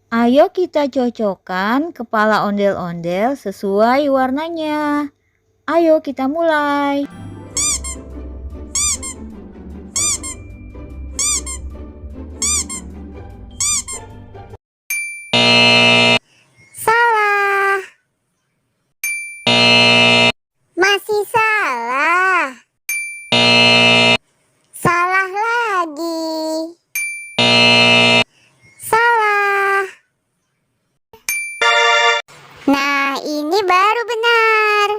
Ayo kita cocokkan kepala ondel-ondel sesuai warnanya. Ayo kita mulai. Salah. Masih salah. Salah lagi. Salah. Nah, ini baru benar.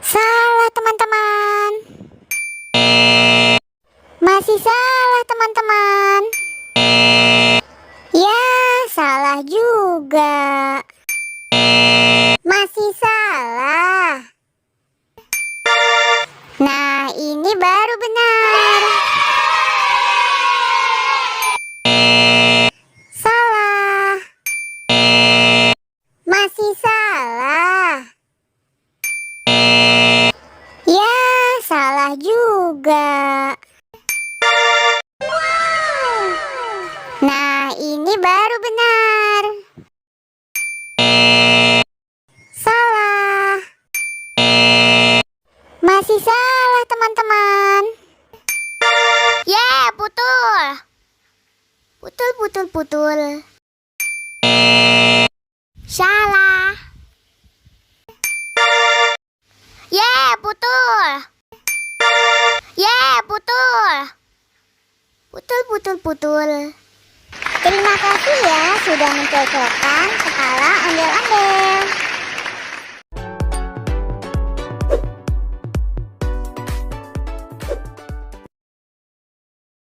Salah, teman-teman. Masih salah, teman-teman. Ya, salah juga. Masih salah. Nah, ini baru benar. Salah. Masih salah. Ya, salah juga. Nah, ini baru benar. Salah. Masih salah, teman-teman. Ya, putul. Putul. Salah. Ya, putul. Putul. Terima kasih ya sudah mencocokkan kepala ondel-ondel.